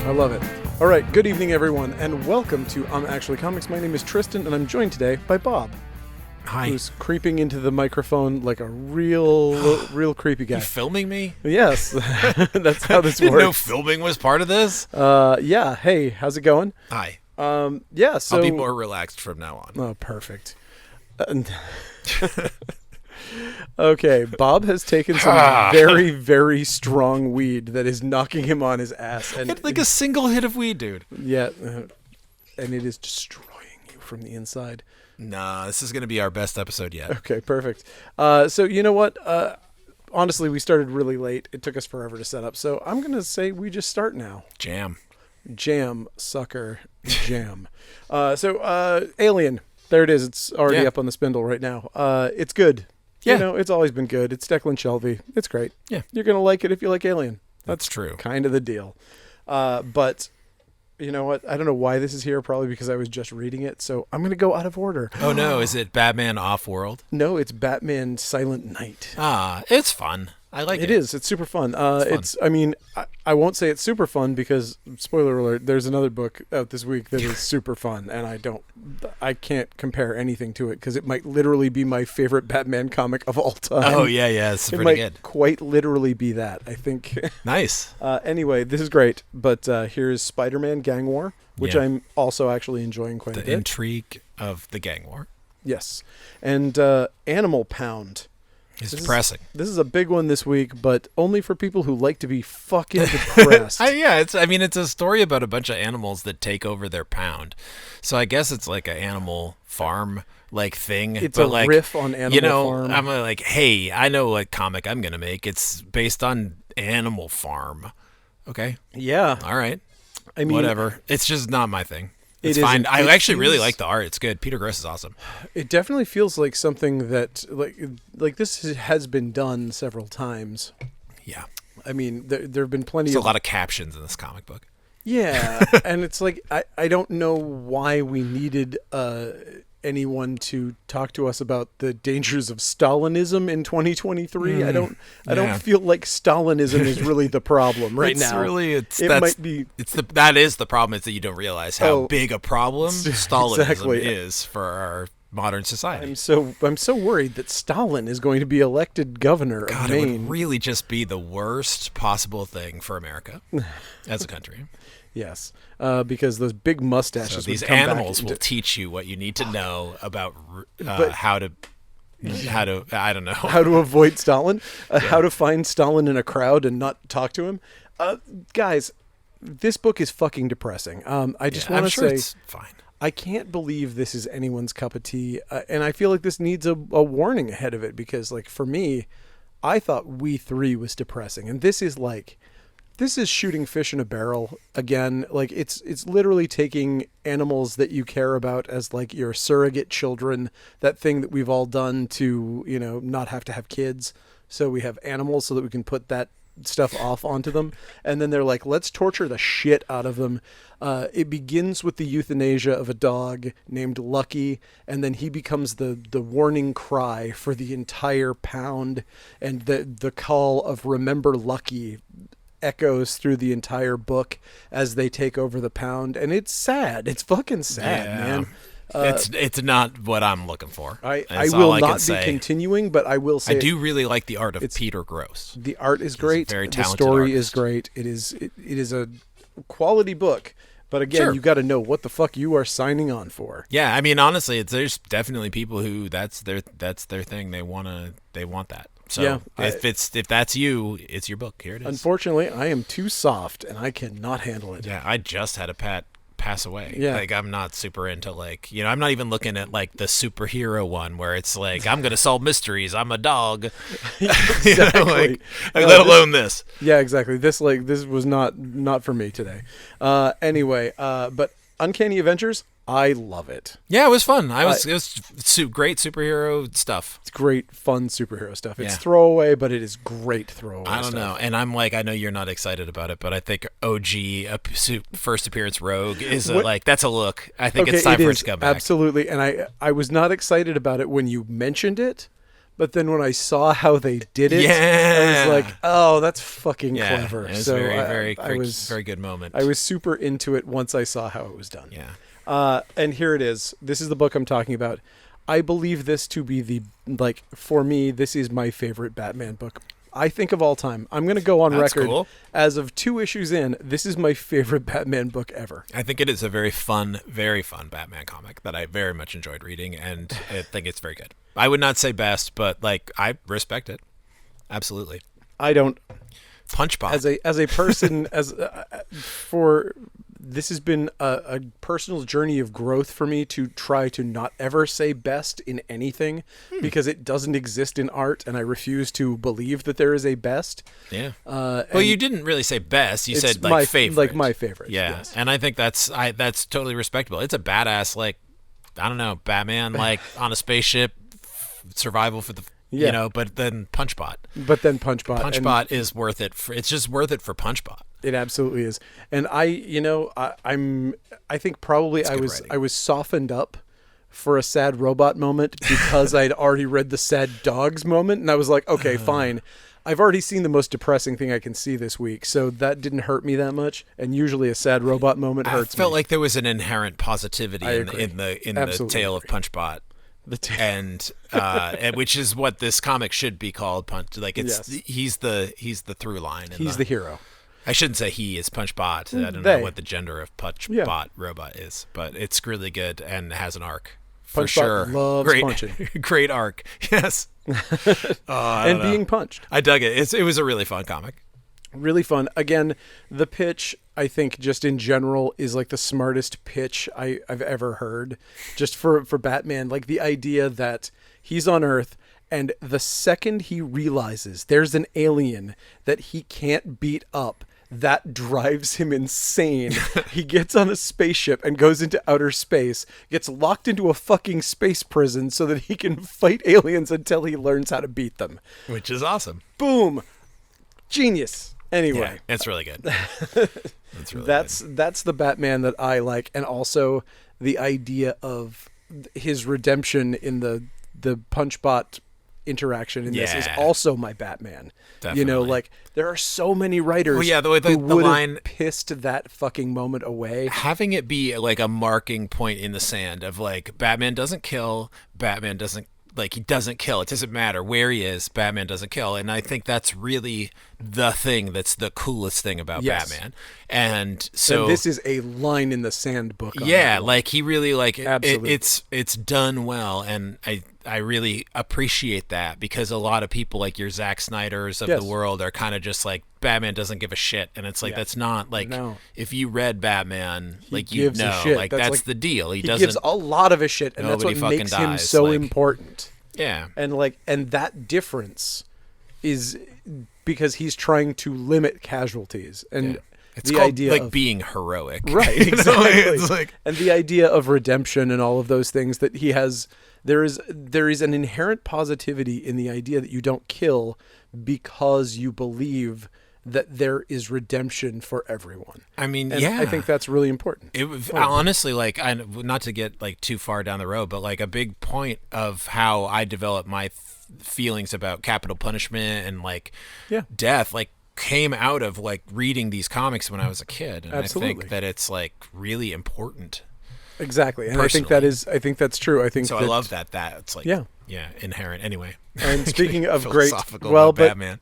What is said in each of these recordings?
I love it. All right, good evening, everyone, and welcome to Actually Comics. My name is Tristan, and I'm joined today by Bob. Hi. Who's creeping into the microphone like a real creepy guy. You filming me? Yes, that's how this works. No filming was part of this? Yeah. Hey, how's it going? Hi. Yeah, so... I'll be more relaxed from now on. Oh, perfect. Okay, Bob has taken some very, very strong weed that is knocking him on his ass. And It's like a single hit of weed, dude. Yeah, and it is destroying you from the inside. Nah, this is going to be our best episode yet. Okay, perfect. So you know what? Honestly, we started really late. It took us forever to set up. So I'm going to say we just start now. Jam, sucker, jam. Alien. There it is. It's already up on the spindle right now. It's good. Yeah. You know, it's always been good. It's Declan Shelby. It's great. Yeah. You're going to like it if you like Alien. That's true. Kind of the deal. But you know what? I don't know why this is here. Probably because I was just reading it. So I'm going to go out of order. Oh, no. Is it Batman Off-World? No, it's Batman Silent Night. It's fun. I like it. It is. It's super fun. I won't say it's super fun because, spoiler alert, there's another book out this week that is super fun, and I can't compare anything to it because it might literally be my favorite Batman comic of all time. Oh, yeah. It's pretty good. It might quite literally be that, I think. Nice. Anyway, this is great, but here's Spider-Man Gang War, which I'm also actually enjoying quite a bit. The intrigue of the gang war. Yes. And Animal Pound. It's depressing. This is a big one this week, but only for people who like to be fucking depressed. It's a story about a bunch of animals that take over their pound. So I guess it's like an animal farm like thing. It's a riff on Animal Farm. I'm like, hey, I know what comic I'm gonna make. It's based on Animal Farm. Okay. Yeah. All right. I mean, whatever. It's just not my thing. It's it fine. I actually feels, really like the art. It's good. Peter Gross is awesome. It definitely feels like something that like this has been done several times. Yeah. I mean, there have been plenty. There's a lot of captions in this comic book. Yeah, and it's like I don't know why we needed anyone to talk to us about the dangers of Stalinism in 2023. I don't feel like Stalinism is really the problem right now. That is the problem, is that you don't realize how big a problem Stalinism is for our modern society. I'm so worried that Stalin is going to be elected governor of Maine. It would really just be the worst possible thing for America as a country. Yes, because those big mustaches. So these animals will teach you what you need to know about how to I don't know how to avoid Stalin, how to find Stalin in a crowd and not talk to him. Guys, this book is fucking depressing. I just want to say, it's fine. I can't believe this is anyone's cup of tea, and I feel like this needs a warning ahead of it because, like, for me, I thought We Three was depressing, and this is shooting fish in a barrel again. Like it's literally taking animals that you care about as like your surrogate children, that thing that we've all done to, you know, not have to have kids. So we have animals so that we can put that stuff off onto them. And then they're like, let's torture the shit out of them. It begins with the euthanasia of a dog named Lucky, and then he becomes the warning cry for the entire pound, and the call of remember Lucky echoes through the entire book as they take over the pound, and it's sad. It's fucking sad, man. It's not what I'm looking for. I will not be continuing, but I will say I do really like the art of Peter Gross. The art is great. Very the talented story artist. is great. It is a quality book. But again, you got to know what the fuck you are signing on for. Yeah, I mean, honestly, there's definitely people who that's their thing. They want that. So if that's you, it's your book. Here it is. Unfortunately, I am too soft and I cannot handle it. Yeah, I just had a pet pass away. Yeah. Like, I'm not super into, like, you know, I'm not even looking at like the superhero one where it's like, I'm going to solve mysteries. I'm a dog. Exactly. You know, like, let alone this. Yeah, exactly. This was not for me today. Anyway, but Uncanny Avengers, I love it. Yeah, it was fun. It was great superhero stuff. It's great, fun superhero stuff. It's throwaway, but it is great throwaway stuff. I don't know. And I'm like, I know you're not excited about it, but I think OG, first appearance Rogue, is that's a look. I think it's time for it to come back. Absolutely. And I was not excited about it when you mentioned it, But then when I saw how they did it, Yeah. I was like, "Oh, that's fucking Yeah, clever." it was So very good moment. I was super into it once I saw how it was done. Yeah. And here it is. This is the book I'm talking about. I believe this to be for me, this is my favorite Batman book. I think of all time. I'm going to go on That's record. cool. As of 2 issues in, this is my favorite Batman book ever. I think it is a very fun Batman comic that I very much enjoyed reading, and I think it's very good. I would not say best, but like I respect it. Absolutely. I don't. Punchbot. As a person, for this has been a personal journey of growth for me to try to not ever say best in anything because it doesn't exist in art, and I refuse to believe that there is a best. Yeah. Well, you didn't really say best. You said like favorite. Like my favorite. Yeah. Yes. And I think that's totally respectable. It's a badass, like, I don't know, Batman, like on a spaceship, survival for the, you know, but then Punchbot. Punchbot is worth it. It's just worth it for Punchbot. It absolutely is. And I think probably I was softened up for a sad robot moment because I'd already read the sad dogs moment, and I was like, okay, fine. I've already seen the most depressing thing I can see this week, so that didn't hurt me that much. And usually a sad robot moment hurts me. I felt like there was an inherent positivity in the tale of Punchbot. And which is what this comic should be called. Like he's the through line. He's the hero. I shouldn't say he is Punchbot. I don't know what the gender of Punchbot robot is, but it's really good and has an arc for sure. Loves punching. Great arc. Yes. And being punched. I dug it. It was a really fun comic. Really fun. Again, the pitch, I think, just in general, is like the smartest pitch I've ever heard. Just for Batman, like the idea that he's on Earth, and the second he realizes there's an alien that he can't beat up, that drives him insane. He gets on a spaceship and goes into outer space, gets locked into a fucking space prison so that he can fight aliens until he learns how to beat them. Which is awesome. Boom. Genius. Anyway. Yeah, it's really good. That's the Batman that I like, and also the idea of his redemption in the Punchbot interaction in this is also my Batman. Definitely. You know, like there are so many writers who would have pissed that fucking moment away. Having it be like a marking point in the sand of like Batman doesn't kill, Batman doesn't he doesn't kill. It doesn't matter where he is, Batman doesn't kill. And I think that's really the thing that's the coolest thing about Batman. And so this is a line in the sand book. Yeah, like he really Absolutely. it's done well, and I really appreciate that because a lot of people like your Zack Snyders of the world are kind of just like Batman doesn't give a shit, and it's like that's not like if you read Batman, like you know, like that's the deal. He doesn't gives a lot of a shit, and that's what makes him so important. Yeah, and that difference is because he's trying to limit casualties, and it's the called idea like of being heroic, right? Exactly. It's like, and the idea of redemption and all of those things that he has. There is an inherent positivity in the idea that you don't kill because you believe that there is redemption for everyone. I mean, and I think that's really important. It was honestly like not to get like too far down the road, but like a big point of how I developed my feelings about capital punishment and like death, like came out of like reading these comics when I was a kid, and Absolutely. I think that it's like really important. Exactly, and personally. I think that's true. I think so. I love that. It's like inherent. Anyway, and speaking of great, Batman.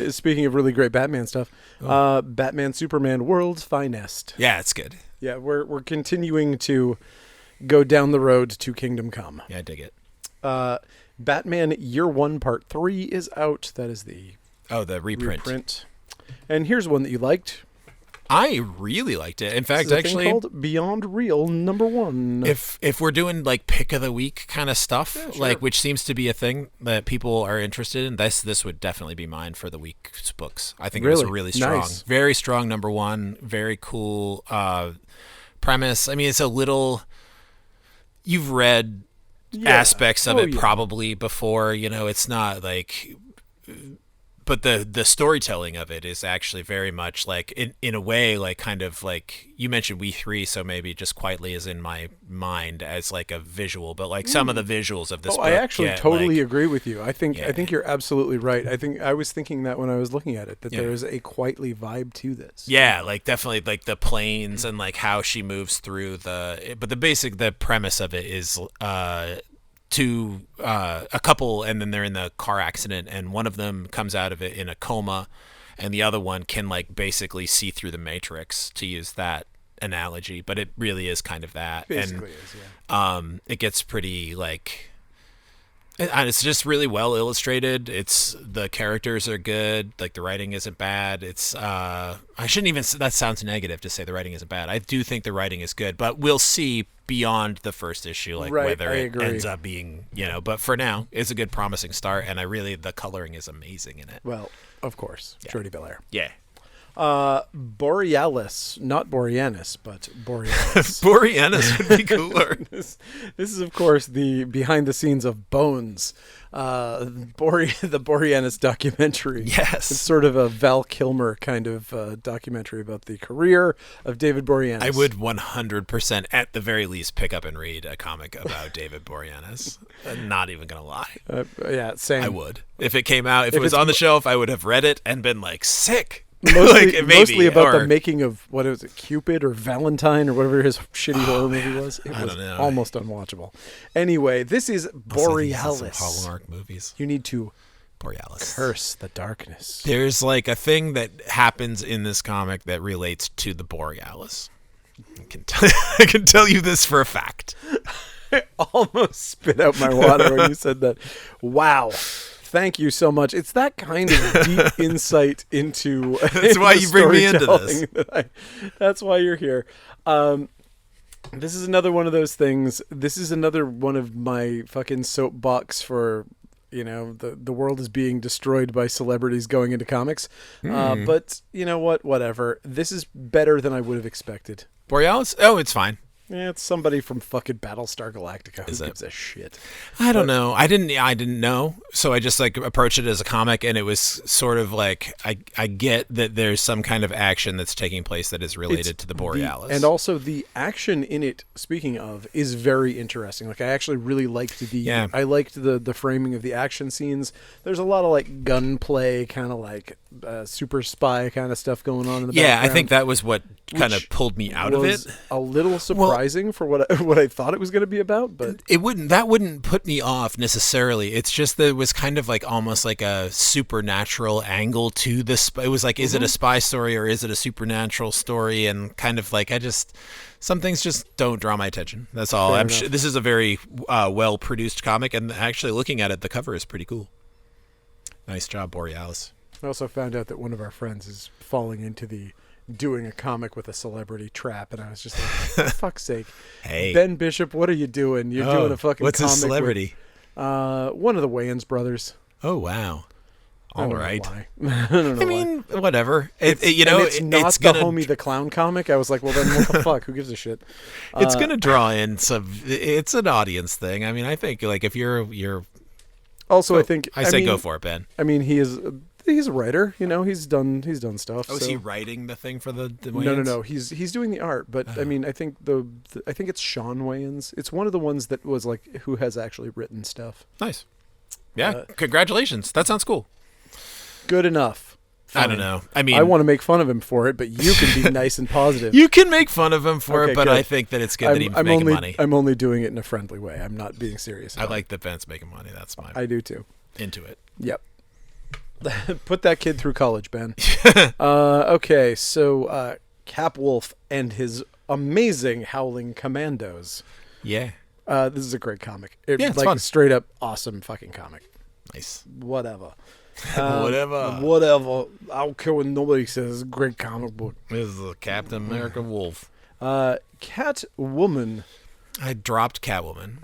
Speaking of really great Batman stuff, Batman Superman World's Finest. Yeah, it's good. Yeah, we're continuing to go down the road to Kingdom Come. Yeah, I dig it. Batman Year One Part 3 is out. That is the reprint. And here's one that you liked. I really liked it. In fact, actually, called Beyond Real #1. If we're doing like pick of the week kind of stuff, sure. like which seems to be a thing that people are interested in, this would definitely be mine for the week's books. I think it was really strong, very strong #1, very cool premise. I mean, it's a little. You've read aspects of it probably before. You know, it's not like but the storytelling of it is actually very much like in a way like kind of like you mentioned We Three, so maybe just quietly is in my mind as like a visual, but like some of the visuals of this book I actually totally like, agree with you. I think you're absolutely right. I think I was thinking that when I was looking at it, that there is a quietly vibe to this. Yeah, like definitely like the planes and like how she moves through but the premise of it is a couple, and then they're in the car accident, and one of them comes out of it in a coma, and the other one can like basically see through the Matrix, to use that analogy, but it really is kind of that. Basically and is, it gets pretty like, and it's just really well illustrated. The characters are good. Like the writing isn't bad. I shouldn't even, that sounds negative to say the writing isn't bad. I do think the writing is good, but we'll see beyond the first issue, like whether it ends up being, but for now it's a good promising start. And the coloring is amazing in it. Well, of course, Jody Belair. Yeah. Borealis, not Boreanaz, but Borealis. Boreanaz would be cooler. This is, of course, the behind the scenes of Bones, the Boreanaz documentary. Yes. It's sort of a Val Kilmer kind of documentary about the career of David Boreanaz. I would 100% at the very least pick up and read a comic about David Boreanaz. I'm not even going to lie. Yeah, same. I would. If it came out, if it was on the shelf, I would have read it and been like, sick. Mostly about the making of, what was it, Cupid or Valentine or whatever his shitty horror movie was. It was almost unwatchable. Anyway, this is Borealis. Some Hallmark movies. You need to Borealis. Curse the darkness. There's like a thing that happens in this comic that relates to the Borealis. I can tell you this for a fact. I almost spit out my water when you said that. Wow. Thank you so much. It's that kind of deep insight into. That's why you bring me into this. That's why you're here. This is another one of those things. This is another one of my fucking soapbox for, the world is being destroyed by celebrities going into comics. But you know what? Whatever. This is better than I would have expected. Borealis? Oh, it's fine. Yeah, it's somebody from fucking Battlestar Galactica. Who gives a shit? I don't know. I didn't know. So I just like approached it as a comic, and it was sort of like I get that there's some kind of action that's taking place that is related to the Borealis. And also the action in it, speaking of, is very interesting. Like I actually really liked I liked the framing of the action scenes. There's a lot of like gunplay, kind of like super spy kind of stuff going on in the background. I think that was what kind of pulled me out of it. A little surprising for what I thought it was going to be about, but that wouldn't put me off necessarily. It's just that it was kind of like almost like a supernatural angle to this. It was like, is it a spy story or is it a supernatural story? And kind of like some things just don't draw my attention. That's all. I'm sure this is a very well produced comic, and actually looking at it, the cover is pretty cool. Nice job, Borealis. I also found out that one of our friends is falling into the doing a comic with a celebrity trap, and I was just like, for fuck's sake. Hey, Ben Bishop, what are you doing? You're doing a fucking what's comic. What's a celebrity? One of the Wayans brothers. Oh, wow. All right. I don't know. I mean, whatever. It's not the Homie the Clown comic. I was like, well, then what the fuck? Who gives a shit? It's going to draw in some. It's an audience thing. I mean, I think like if you're. Also, I say go for it, Ben. I mean, he's a writer. He's done stuff. Oh, is he writing the thing for the Wayans? No. He's doing the art, but I mean, I think I think it's Sean Wayans. It's one of the ones that was like who has actually written stuff. Nice. Yeah. Congratulations. That sounds cool. Good enough. Fine. I don't know. I mean, I want to make fun of him for it, but you can be nice and positive. You can make fun of him for it, but good. I think that it's good that he's making money. I'm only doing it in a friendly way. I'm not being serious. I like that Ben's making money. That's fine. I do too. Into it. Yep. Put that kid through college, Ben. Okay, so Cap Wolf and his amazing Howling Commandos. Yeah. This is a great comic. It's fun. Straight up awesome fucking comic. Nice. Whatever. Whatever. I don't care what nobody says. It's a great comic book. This is a Captain America Wolf. Catwoman. I dropped Catwoman.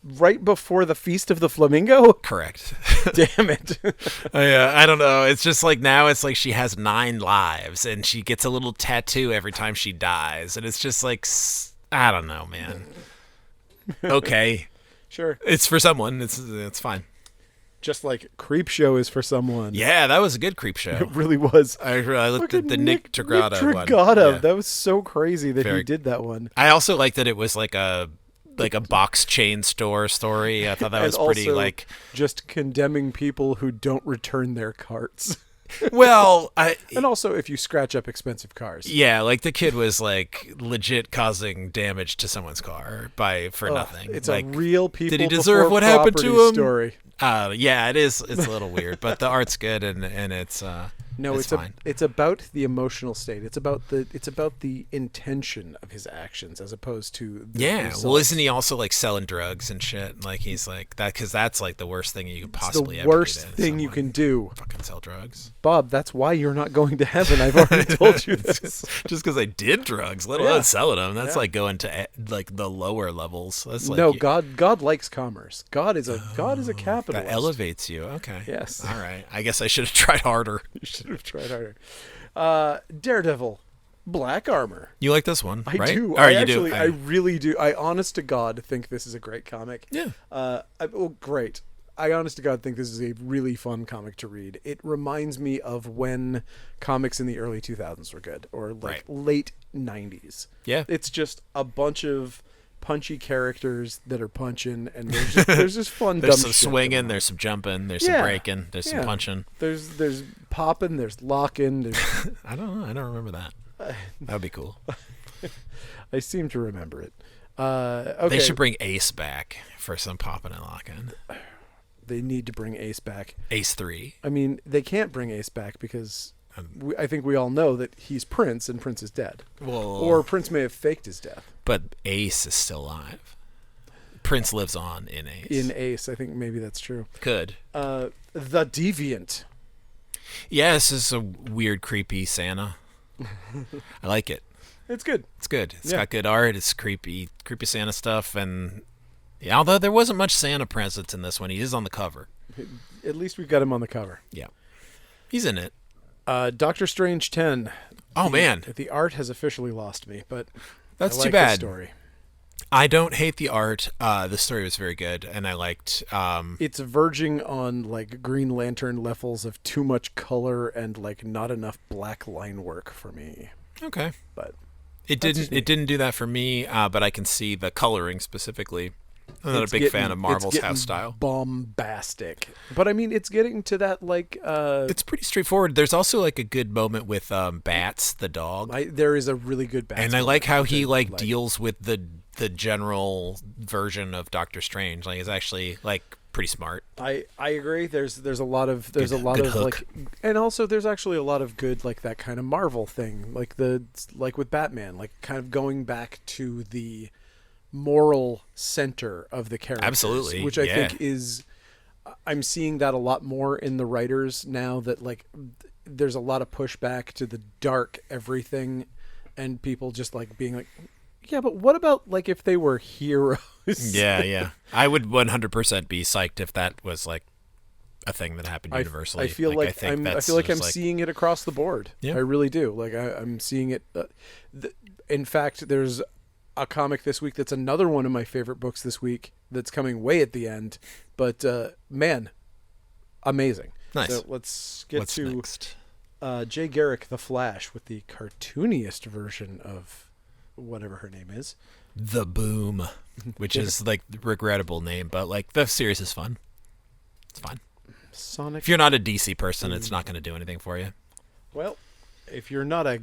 Right before the Feast of the Flamingo? Correct. Damn it. I don't know. It's just like now it's like she has 9 lives and she gets a little tattoo every time she dies. And it's just like, I don't know, man. Okay. Sure. It's for someone. It's fine. just like Creepshow is for someone. Yeah, that was a good Creepshow. It really was. I looked at the Nick Dragotta one. Yeah. That was so crazy that he did that one. I also liked that it was like a box chain store story. I thought that was pretty like just condemning people who don't return their carts. Well, and also if you scratch up expensive cars. Yeah, like the kid was like legit causing damage to someone's car for nothing. It's like, a real people. Did he deserve what happened to him? Story. Yeah, it is. It's a little weird, but the art's good and it's fine. It's about the emotional state. It's about the intention of his actions as opposed to the results. Well, isn't he also like selling drugs and shit? Like he's like that because that's like the worst thing you could possibly ever do. The worst thing you can do. Fucking sell drugs, Bob. That's why you're not going to heaven. I've already told you this. Just because I did drugs, let alone selling them. That's like going to like the lower levels. That's like God likes commerce. God is a capitalist. That elevates you. Okay. Yes. All right. I guess I should have tried harder. You should have tried harder. Daredevil, Black Armor. You like this one? I right? do. I do. I really do. I honest to God think this is a great comic. Yeah. Great. I honest to God think this is a really fun comic to read. It reminds me of when comics in the early 2000s were good, or like late 90s. Yeah. It's just a bunch of punchy characters that are punching, and there's just fun. There's dumb some shit swinging, there's some jumping, there's some breaking, there's some punching. There's popping, there's locking. I don't know. I don't remember that. That would be cool. I seem to remember it. Okay. They should bring Ace back for some popping and locking. They need to bring Ace back. Ace 3. I mean, they can't bring Ace back because I think we all know that he's Prince and Prince is dead. Well, or Prince may have faked his death. But Ace is still alive. Prince lives on in Ace. In Ace, I think maybe that's true. Could. The Deviant. Yeah, this is a weird, creepy Santa. I like it. It's good. It's good. It's got good art. It's creepy Santa stuff. And although there wasn't much Santa presence in this one, he is on the cover. At least we've got him on the cover. Yeah. He's in it. Doctor Strange 10. Oh, man. The art has officially lost me, but that's I too like bad. The story. I don't hate the art. The story was very good, and I liked. It's verging on like Green Lantern levels of too much color and like not enough black line work for me. Okay, but it didn't do that for me. But I can see the coloring specifically. I'm not a big fan of Marvel's house style. Bombastic, but I mean, it's getting to that like. It's pretty straightforward. There's also like a good moment with Bats, the dog. There is a really good Bats, and I like how he like deals with the general version of Doctor Strange. Like, it's actually like pretty smart. I agree. There's a lot of hook. Like, and also there's actually a lot of good like that kind of Marvel thing, like with Batman, like kind of going back to the moral center of the characters. Absolutely. Which I think is, I'm seeing that a lot more in the writers now, that like there's a lot of pushback to the dark everything, and people just like being like, yeah, but what about like if they were heroes? Yeah. I would 100% be psyched if that was like a thing that happened universally. I feel like I'm seeing it across the board. Yeah. I really do. Like I'm seeing it. In fact, there's a comic this week that's another one of my favorite books this week that's coming way at the end, but man, amazing. Nice. So let's get to next? Jay Garrick, The Flash, with the cartooniest version of whatever her name is, The Boom, which is like the regrettable name, but like the series is fun. It's fine. Sonic. If you're not a DC person, it's not going to do anything for you. Well, if you're not a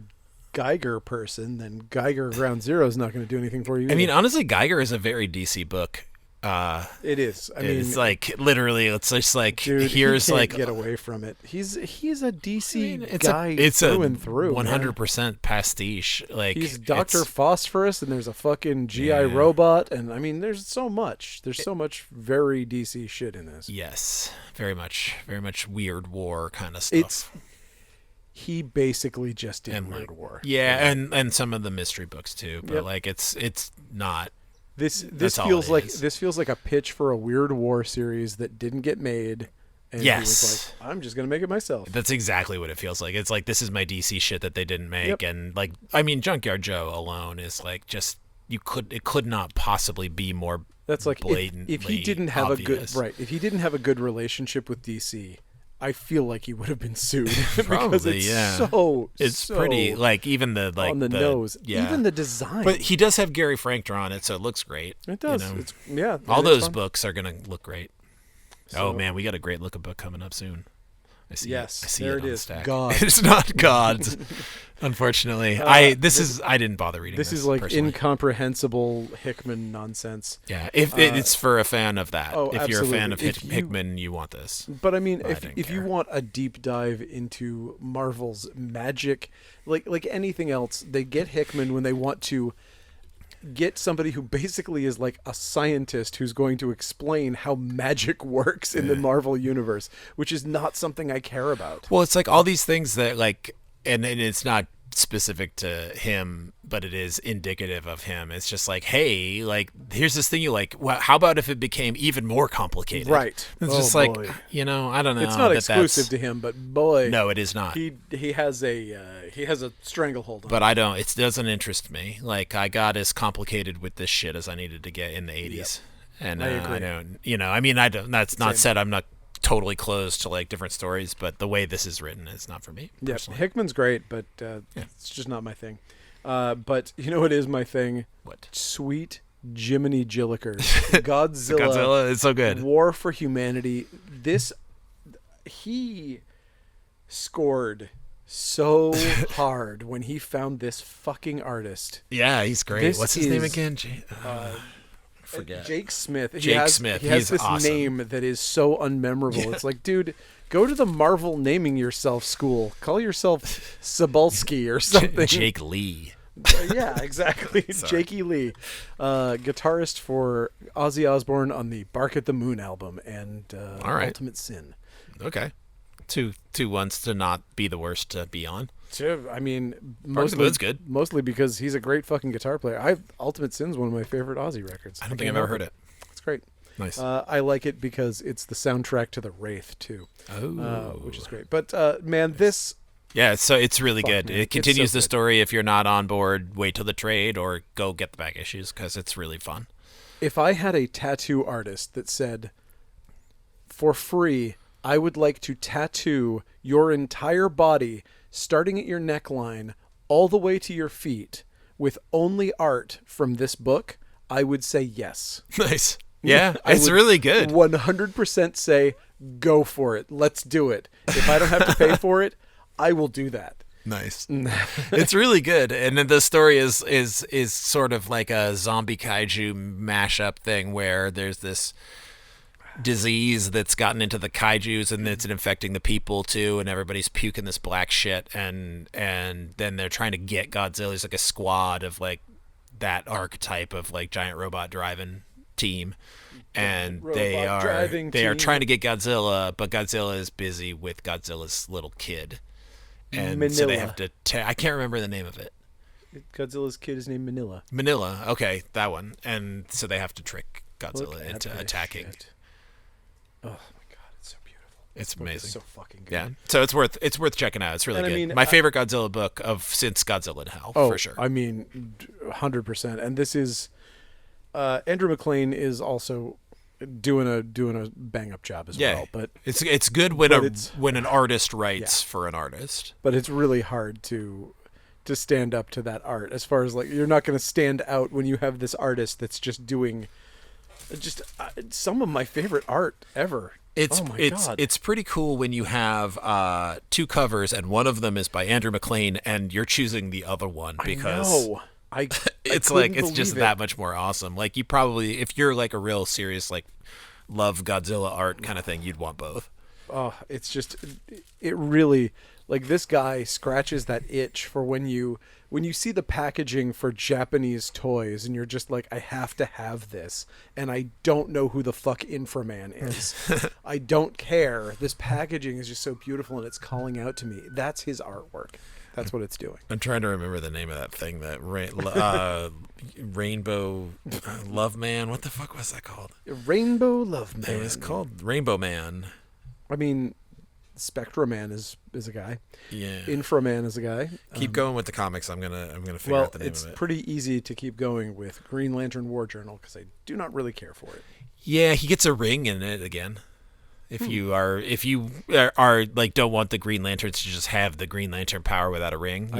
Geiger person, then Geiger Ground Zero is not going to do anything for you either. I mean, honestly, Geiger is a very DC book. It is. I mean, it's like literally, it's just like, dude, here's he can't like get away from it. He's a DC it's guy through and through. 100% pastiche. Like, he's Dr. Phosphorus, and there's a fucking GI robot, and I mean, there's so much. There's so much very DC shit in this. Yes, very much Weird War kind of stuff. He basically just did Weird War. Yeah, and some of the mystery books too. But like it's not. This feels like a pitch for a Weird War series that didn't get made. And he was like, I'm just gonna make it myself. That's exactly what it feels like. It's like, this is my DC shit that they didn't make, and like, I mean, Junkyard Joe alone is like just it could not possibly be more. That's like blatantly if he didn't have obvious. if he didn't have a good relationship with DC, I feel like he would have been sued Probably, because it's so pretty like even the on the nose, even the design. But he does have Gary Frank drawn it, so it looks great. It does. All those books are gonna look great. So, man, we got a great looking book coming up soon. I see it. I see there it is. The God. It's not God's, unfortunately. I didn't bother reading this. This is like personally. incomprehensible Hickman nonsense. Yeah, if it's for a fan of that. Oh, if absolutely. you're a fan of Hickman, you want this. But I mean, if you want a deep dive into Marvel's magic, like anything else, they get Hickman when they want to get somebody who basically is like a scientist who's going to explain how magic works in the Marvel universe, which is not something I care about. Well, it's like all these things that like, and it's not specific to him, but it is indicative of him. It's just like, hey, like here's this thing you like. Well, how about if it became even more complicated? Right. It's just like, I don't know. It's not exclusive to him, but boy, no, it is not. He has a stranglehold on but I don't. It doesn't interest me. Like I got as complicated with this shit as I needed to get in the 80s, yep. and I agree. I don't. I mean, I don't. That's not said. I'm not totally closed to like different stories, but the way this is written is not for me. Yeah, personally. Hickman's great, but it's just not my thing. But you know what is my thing? What? Sweet Jiminy Jillikers. Godzilla is so good. War for Humanity. He scored so hard when he found this fucking artist. Yeah, he's great. What's his name again? Forget. Jake Smith. Smith. He has this awesome. name that is so unmemorable. Yeah. It's like, dude, go to the Marvel naming yourself school. Call yourself Cebulski or something. Jake Lee. Yeah, exactly. Jakey Lee, guitarist for Ozzy Osbourne on the Bark at the Moon album and Ultimate Sin. Okay. Two ones to not be the worst to be on. I mean, good. Mostly because he's a great fucking guitar player. Ultimate Sin's one of my favorite Ozzy records. I don't think I've ever heard it. It's great. Nice. I like it because it's the soundtrack to The Wraith too. Oh, which is great. But man, this. Yeah, so it's really good. Man. It continues the story. If you're not on board, wait till the trade or go get the back issues because it's really fun. If I had a tattoo artist that said, for free, I would like to tattoo your entire body, starting at your neckline, all the way to your feet, with only art from this book, I would say yes. Nice. Yeah, it's really good. 100% say, go for it. Let's do it. If I don't have to pay for it, I will do that. Nice. It's really good. And then the story is sort of like a zombie kaiju mashup thing where there's this disease that's gotten into the kaijus and it's infecting the people too, and everybody's puking this black shit, and then they're trying to get Godzilla. There's like a squad of like that archetype of like giant robot driving team, and they are trying to get Godzilla, but Godzilla is busy with Godzilla's little kid, and Manila. So they have to I can't remember the name of it. Godzilla's kid is named Manila, okay, that one. And so they have to trick Godzilla into attacking. Shit. Oh my god, it's so beautiful. It's amazing. It's so fucking good. Yeah. So it's worth checking out. It's really good. I mean, my favorite Godzilla book since Godzilla in Hell, for sure. I mean, 100%. And this is Andrew McLean is also doing a bang up job as well. But it's good when an artist writes for an artist. But it's really hard to stand up to that art. As far as like, you're not going to stand out when you have this artist that's just doing some of my favorite art ever. It's pretty cool when you have two covers and one of them is by Andrew McLean and you're choosing the other one because it's just that much more awesome. Like you probably, if you're like a real serious like love Godzilla art kind of thing, you'd want both. Oh, it's just, it really, like, this guy scratches that itch for when you see the packaging for Japanese toys and you're just like, I have to have this, and I don't know who the fuck Inframan is. I don't care. This packaging is just so beautiful and it's calling out to me. That's his artwork. That's what it's doing. I'm trying to remember the name of that thing, that Rainbow Love Man. What the fuck was that called? Rainbow Love Man. It was called Rainbow Man. I mean, Spectraman is a guy. Yeah. Inframan is a guy. Keep going with the comics. I'm gonna figure out the name of it. It's pretty easy to keep going with Green Lantern War Journal because I do not really care for it. Yeah, he gets a ring in it again. If you are like don't want the Green Lanterns to just have the Green Lantern power without a ring,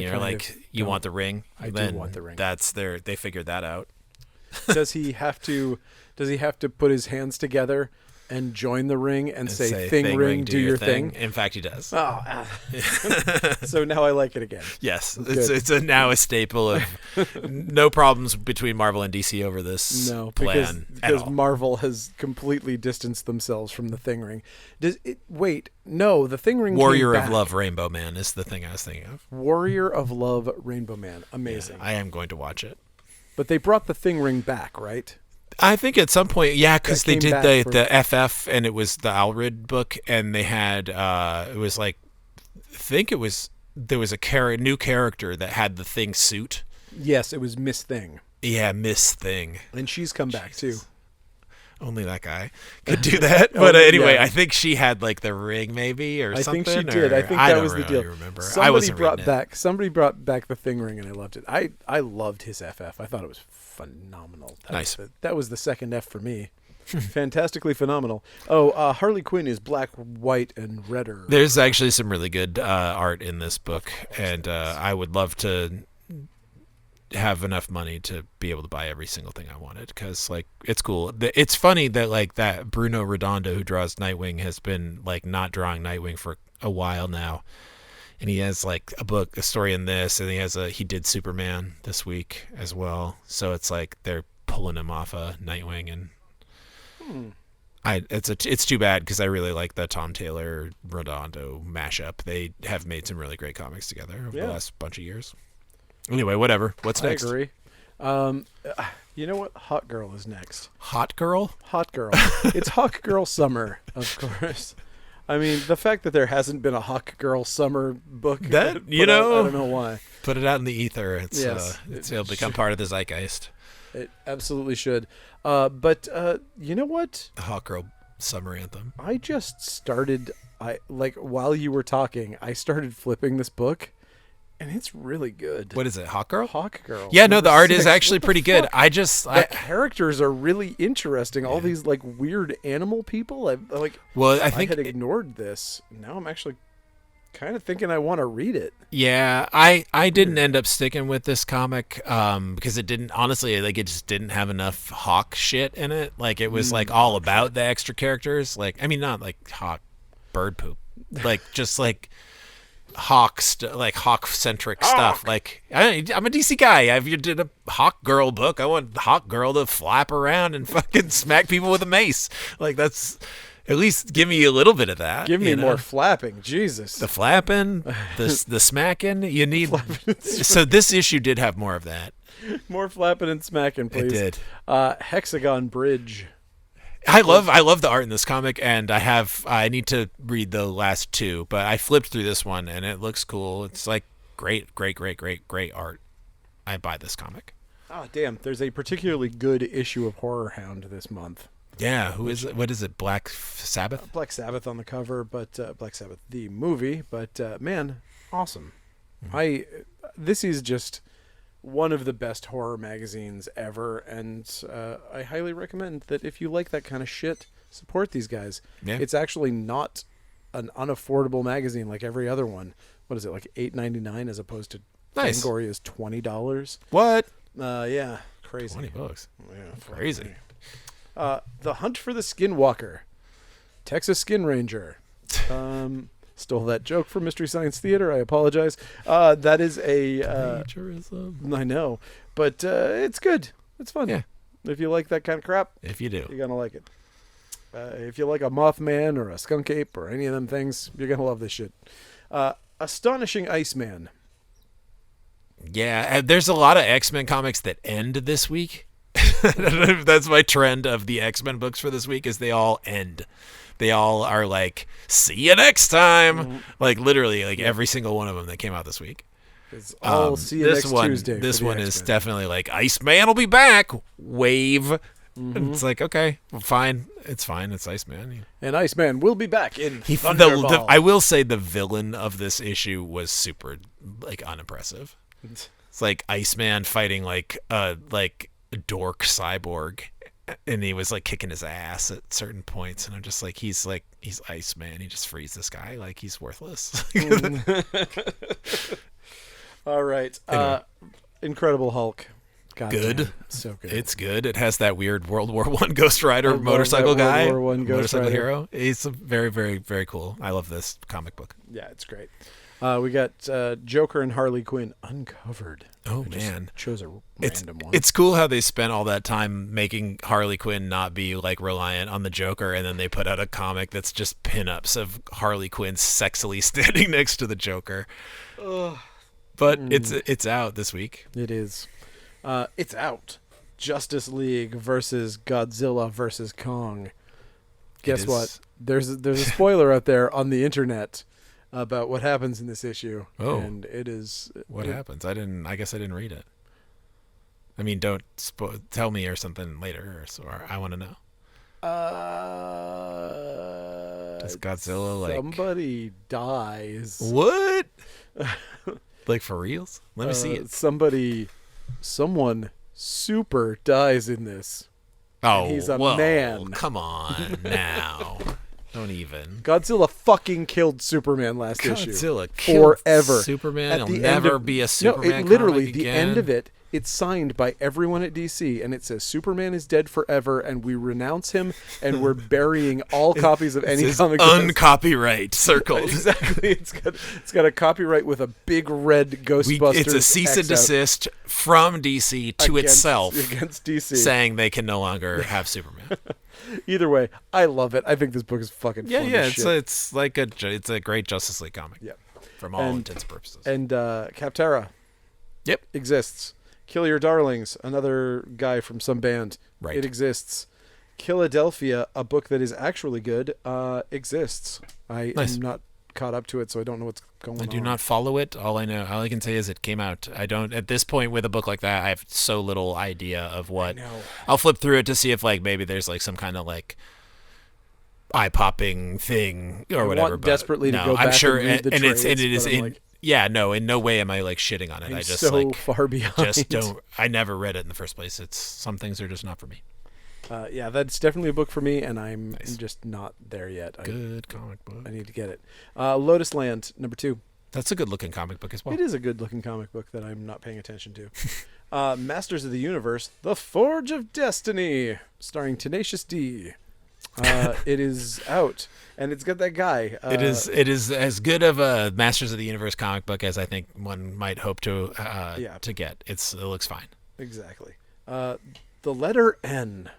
you want the ring. I do want the ring. They figured that out. Does he have to put his hands together and join the ring and say "Thing ring, do your thing"? In fact, he does. Oh, so now I like it again. Yes, it's now a staple of no problems between Marvel and DC over this plan because Marvel has completely distanced themselves from the Thing ring. The Thing ring. Warrior of Love, Rainbow Man is the thing I was thinking of. Warrior of Love, Rainbow Man, amazing. Yeah, I am going to watch it. But they brought the Thing ring back, right? I think at some point, yeah, because they did the FF, and it was the Alred book, and they had it was like, I think there was a new character that had the Thing suit. Yes, it was Miss Thing. Yeah, Miss Thing, and she's come back too. Only that guy could do that. But anyway, I think she had like the ring, maybe, or something. I think she did. I think that was the deal. Remember. Somebody brought back the Thing ring, and I loved it. I loved his FF. I thought it was phenomenal. Nice. That was the second F for me. Fantastically phenomenal. Oh, Harley Quinn is black, white, and redder. There's actually some really good art in this book, and I would love to have enough money to be able to buy every single thing I wanted, because like it's cool. It's funny that like that Bruno Redondo, who draws Nightwing, has been like not drawing Nightwing for a while now, and he has like a story in this, and he did Superman this week as well. So it's like they're pulling him off of Nightwing, and it's too bad because I really like the Tom Taylor Redondo mashup. They have made some really great comics together over the last bunch of years. Anyway, whatever. What's next? I agree. You know what? Hot Girl is next. Hot Girl? Hot Girl. It's Hawk Girl Summer, of course. I mean, the fact that there hasn't been a Hawk Girl Summer book, I don't know why. Put it out in the ether. It'll become part of the zeitgeist. It absolutely should. But you know what? The Hawk Girl Summer Anthem. I just started. While you were talking, I started flipping this book. And it's really good. What is it? Hawk Girl? Hawk Girl. Yeah, no, the art is actually pretty good. The characters are really interesting. All these like weird animal people. I had ignored this. Now I'm actually kind of thinking I want to read it. Yeah, I didn't end up sticking with this comic because it didn't, honestly, like it just didn't have enough Hawk shit in it. Like it was like all about the extra characters. Like, I mean, not like Hawk bird poop. Like just like Hawk centric stuff. Like I'm a DC guy. If you did a Hawk Girl book, I want Hawk Girl to flap around and fucking smack people with a mace. Like that's, at least give me a little bit of that. Give me more flapping. Jesus. The flapping, the smacking. You need. So this issue did have more of that. More flapping and smacking, please. It did. Hexagon Bridge. I love the art in this comic, and I need to read the last two, but I flipped through this one and it looks cool. It's like great art. I buy this comic. Oh damn! There's a particularly good issue of Horror Hound this month. Yeah, who is it? What is it? Black Sabbath? Black Sabbath on the cover, but Black Sabbath the movie. But man, awesome! Mm-hmm. This is just one of the best horror magazines ever, and I highly recommend that if you like that kind of shit, support these guys. Yeah. It's actually not an unaffordable magazine like every other one. What is it, like $8.99 as opposed to Fangoria's $20? What? Yeah, crazy. $20. Yeah, crazy. The Hunt for the Skinwalker, Texas Skin Ranger. Stole that joke from Mystery Science Theater. I apologize. That is a plagiarism. I know, but it's good. It's fun. Yeah. If you like that kind of crap, if you do, you're gonna like it. If you like a Mothman or a Skunk Ape or any of them things, you're gonna love this shit. Astonishing Iceman. Yeah, there's a lot of X-Men comics that end this week. I don't know if that's my trend of the X-Men books for this week, is they all end. They all are like, see you next time. Mm-hmm. Like literally, like every single one of them that came out this week. It's all see you next Tuesday. This one is definitely like, Iceman will be back. Wave. And it's like, okay, well, fine. It's fine. It's Iceman. And Iceman will be back in Thunderball. I will say the villain of this issue was super, like, unimpressive. It's like Iceman fighting, like a dork cyborg. And he was, like, kicking his ass at certain points. And I'm just like, he's Iceman. He just frees this guy. Like, he's worthless. All right. Anyway. Incredible Hulk. God good. Damn. So good. It's good. It has that weird World War I Ghost Rider motorcycle guy. World War I motorcycle hero. He's very, very, very cool. I love this comic book. Yeah, it's great. We got Joker and Harley Quinn uncovered. Oh, man. Chose a random one. It's cool how they spent all that time making Harley Quinn not be, like, reliant on the Joker, and then they put out a comic that's just pinups of Harley Quinn sexily standing next to the Joker. But it's out this week. It is. It's out. Justice League versus Godzilla versus Kong. Guess what? There's a spoiler out there on the internet about what happens in this issue. Oh, and it is. What happens? I guess I didn't read it. I mean, don't tell me or something later, or I want to know. Does Godzilla somebody dies? What? Like, for reals? Let me see it. Someone super dies in this. Oh, and he's a man. Come on now. Don't even. Godzilla fucking killed Superman last issue. Godzilla killed forever. Superman. He'll never be a Superman. No, literally, comic the again. end of it, it's signed by everyone at DC, and it says Superman is dead forever, and we renounce him, and we're burying all copies of any comic. Uncopyright circled. Exactly. It's got a copyright with a big red Ghostbusters. It's a cease and desist from DC to itself against DC, saying they can no longer have Superman. Either way, I love it. I think this book is fucking fun as shit. It's a great Justice League comic. Yep. From all intents and purposes. And Captera. Yep. Exists. Kill Your Darlings, another guy from some band. Right. It exists. Philadelphia, a book that is actually good, exists. I am not caught up to it, so I don't know what's going on. I do not follow it. All I can say is it came out. I don't, at this point with a book like that, I have so little idea of what. I'll flip through it to see if, like, maybe there's, like, some kind of, like, eye-popping thing or whatever. I want desperately to go back I'm sure, and read the trades, it is but in. Yeah, no, in no way am I, like, shitting on it. I just, so like, far behind. Just don't. I never read it in the first place. Some things are just not for me. Yeah, that's definitely a book for me, and I'm just not there yet. Good comic book. I need to get it. Lotus Land, number 2. That's a good-looking comic book as well. It is a good-looking comic book that I'm not paying attention to. Masters of the Universe, The Forge of Destiny, starring Tenacious D. It is out, and it's got that guy. It is as good of a Masters of the Universe comic book as I think one might hope to get. It looks fine. Exactly. The letter N.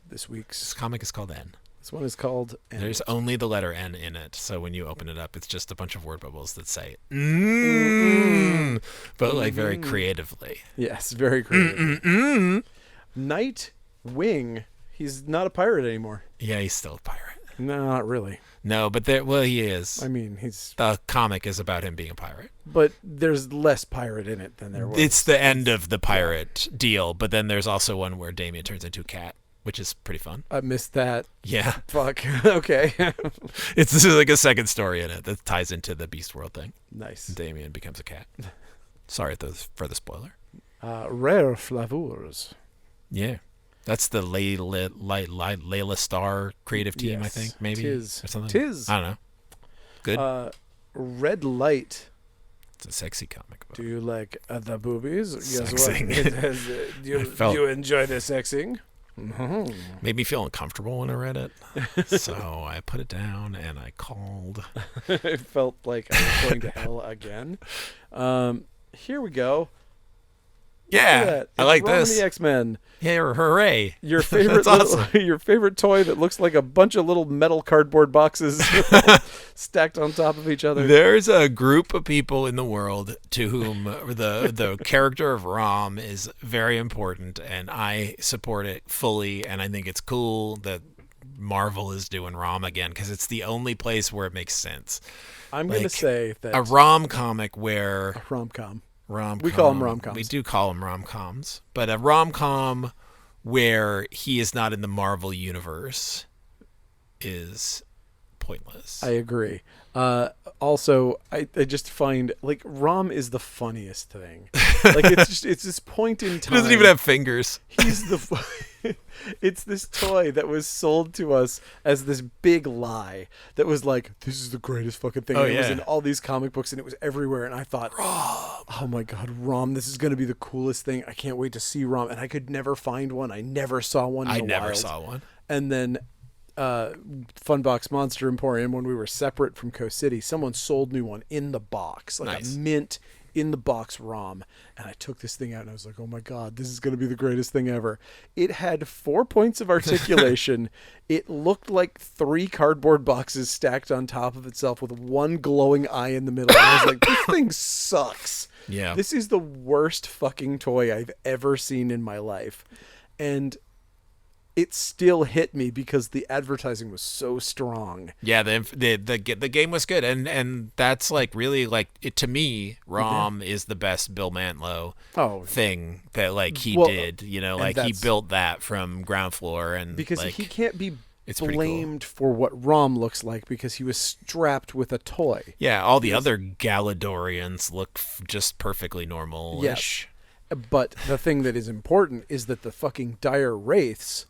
This comic is called N. This one is called N. There's only the letter N in it, so when you open it up, it's just a bunch of word bubbles that say but like very creatively. Yes, very creative. Nightwing. He's not a pirate anymore. Yeah, he's still a pirate. No, not really. No, but he is. I mean, the comic is about him being a pirate. But there's less pirate in it than there was. It's the end of the pirate deal, but then there's also one where Damien turns into a cat, which is pretty fun. I missed that. Yeah. Fuck. Okay. This is like a second story in it that ties into the Beast World thing. Nice. Damien becomes a cat. Sorry for the spoiler. Rare Flavors. Yeah. That's the Layla Starr creative team, I think, maybe. Or something. Tis. I don't know. Good. Red Light. It's a sexy comic book. Do you like the boobies? Guess Sexing. What? Do you enjoy the sexing? Mm-hmm. Made me feel uncomfortable when I read it. So I put it down and I called. It felt like I was going to hell again. Here we go. Yeah, I like this. The X-Men. Yeah, hooray! Your favorite, your favorite toy that looks like a bunch of little metal cardboard boxes stacked on top of each other. There's a group of people in the world to whom the character of Rom is very important, and I support it fully. And I think it's cool that Marvel is doing Rom again because it's the only place where it makes sense. I'm going to say that a Rom comic where rom-com. Rom-com. We call them rom-coms. We do call them rom-coms. But a rom-com where he is not in the Marvel universe is pointless. I agree. Also, I just find like Rom is the funniest thing. Like it's this point in time. He doesn't even have fingers. He's the. It's this toy that was sold to us as this big lie that was like, this is the greatest fucking thing. Oh, It was yeah. in all these comic books and it was everywhere. And I thought, oh my God, Rom, this is going to be the coolest thing. I can't wait to see Rom. And I could never find one. I never saw one. I never saw one. And then Funbox Monster Emporium, when we were separate from Coast City, someone sold me one in the box, like Nice. a mint in the box ROM, and I took this thing out and I was like, oh my God, this is going to be the greatest thing ever. It had 4 points of articulation. It looked like 3 cardboard boxes stacked on top of itself with one glowing eye in the middle. And I was like, this thing sucks. Yeah. This is the worst fucking toy I've ever seen in my life. And it still hit me because the advertising was so strong. Yeah, the game was good, and that's like really like it to me. Rom is the best Bill Mantlo thing that like he did. You know, like he built that from ground floor, and because like, he can't be it's blamed for what Rom looks like because he was strapped with a toy. Yeah, all the other Galadorians look just perfully normal-ish. Yes. But the thing that is important is that the fucking dire wraiths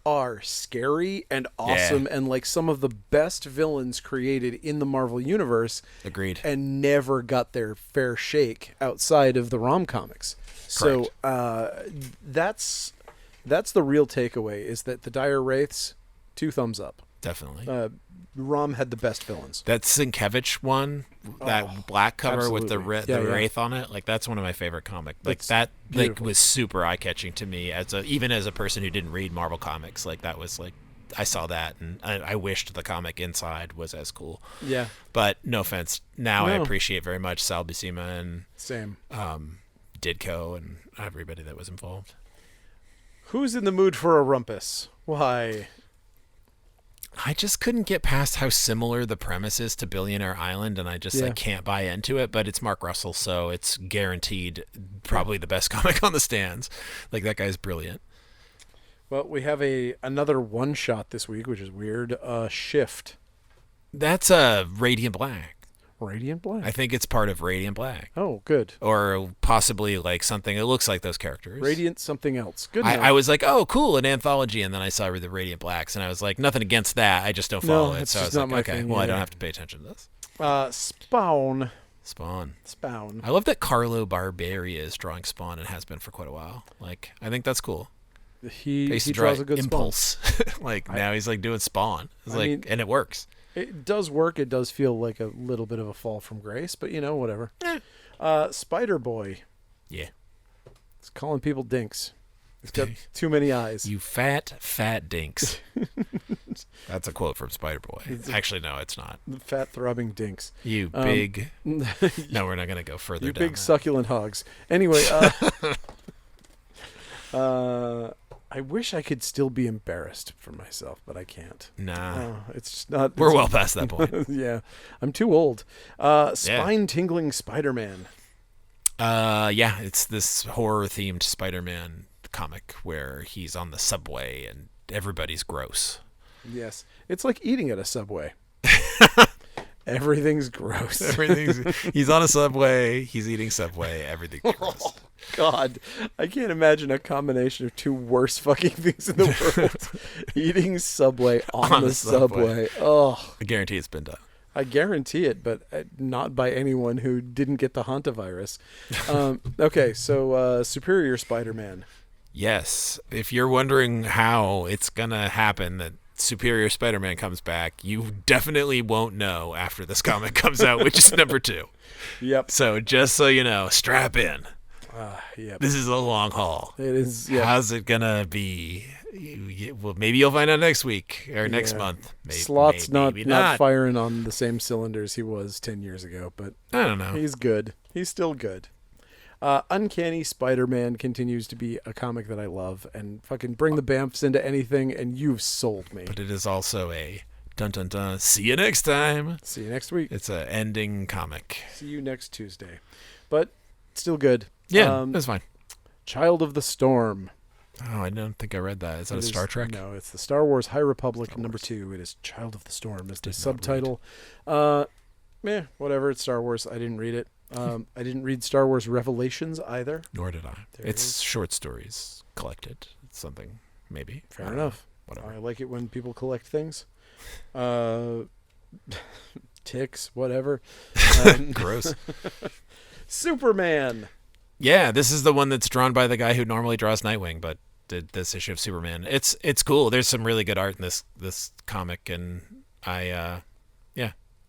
are scary and awesome and like some of the best villains created in the Marvel universe. Agreed. And never got their fair shake outside of the Rom comics. So that's the real takeaway, is that the dire wraiths, 2 thumbs up. Definitely. Rom had the best villains. That Sienkiewicz one, that black cover with the wraith on it, like that's one of my favorite comics. Like that, like was super eye catching to me even as a person who didn't read Marvel comics. Like that was like, I saw that and I wished the comic inside was as cool. Yeah. But no offense, now I appreciate very much Sal Buscema and same Ditko and everybody that was involved. Who's in the mood for a rumpus? Why? I just couldn't get past how similar the premise is to Billionaire Island, and I just like can't buy into it. But it's Mark Russell, so it's guaranteed probably the best comic on the stands. Like that guy's brilliant. Well, we have another one shot this week, which is weird. Shift. That's Radiant Black. Radiant Black. I think it's part of Radiant Black. Oh, good. Or possibly like something. It looks like those characters. Radiant something else. Good. I was like, oh, cool, an anthology, and then I saw the Radiant Blacks, and I was like, nothing against that. I just don't follow it. So I was like, okay, thing, well, I don't have to pay attention to this. Spawn. I love that Carlo Barberia is drawing Spawn and has been for quite a while. Like, I think that's cool. He draws a good Impulse. Like now he's like doing Spawn. It's like, and it works. It does work. It does feel like a little bit of a fall from grace, but you know, whatever. Spider Boy. Yeah. It's calling people dinks. He's got too many eyes. You fat dinks. That's a quote from Spider Boy. Actually, no, it's not. Fat throbbing dinks. You big. No, we're not going to go further you down. You big succulent hogs. Anyway, I wish I could still be embarrassed for myself, but I can't. Nah. It's just not. We're well past that point. Yeah. I'm too old. Spine-tingling Spider-Man. Yeah, it's this horror-themed Spider-Man comic where he's on the subway and everybody's gross. Yes. It's like eating at a Subway. Everything's gross. He's on a Subway, he's eating Subway, everything's gross. Oh, God. I can't imagine a combination of 2 worst fucking things in the world. Eating Subway on the subway. Oh. I guarantee it's been done. I guarantee it, but not by anyone who didn't get the hantavirus. Okay, so Superior Spider-Man. Yes. If you're wondering how it's going to happen that Superior Spider-Man comes back, you definitely won't know after this comic comes out, which is number 2. Yep. So just so you know, strap in. Yep. This is a long haul. It is. Yep. How's it going to be? Well, maybe you'll find out next week or next month. Slot's not firing on the same cylinders he was 10 years ago, but I don't know. He's good. He's still good. Uncanny Spider-Man continues to be a comic that I love, and fucking bring the Bamfs into anything, and you've sold me. But it is also a dun dun dun. See you next time. See you next week. It's an ending comic. See you next Tuesday. But still good. Yeah, that's fine. Child of the Storm. Oh, I don't think I read that. Is that a Star Trek? No, it's the Star Wars High Republic #2. It is Child of the Storm is the subtitle. Whatever. It's Star Wars. I didn't read it. I didn't read Star Wars Revelations either. Nor did I. It's short stories collected. It's something, maybe. Fair enough. Whatever. I like it when people collect things. Ticks, whatever. Gross. Superman. Yeah, this is the one that's drawn by the guy who normally draws Nightwing, but did this issue of Superman. It's cool. There's some really good art in this comic, and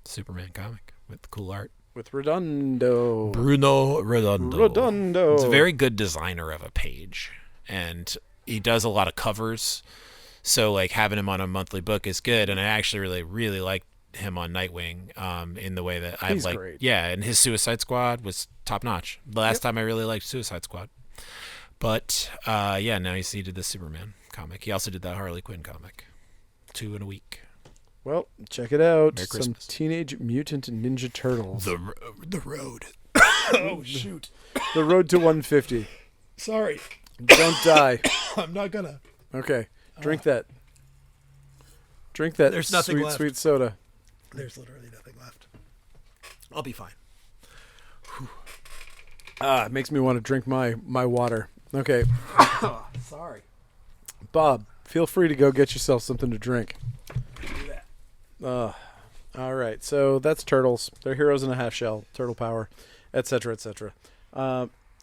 Superman comic with cool art. With Bruno Redondo. He's a very good designer of a page, and he does a lot of covers. So like having him on a monthly book is good, and I actually really, really like him on Nightwing in the way that I like. Great. Yeah, and his Suicide Squad was top notch. The last time I really liked Suicide Squad. But now he did the Superman comic. He also did that Harley Quinn comic. 2 in a week. Well, check it out. Merry Some Christmas. Teenage Mutant Ninja Turtles. The road. Oh, shoot. The road to 150. Sorry. Don't die. I'm not gonna. Okay. Drink that. Drink that. There's nothing sweet, left. sweet soda. There's literally nothing left. I'll be fine. It makes me want to drink my water. Okay. Sorry. Bob, feel free to go get yourself something to drink. Do that. All right. So that's Turtles. They're heroes in a half shell. Turtle power, etc., etc.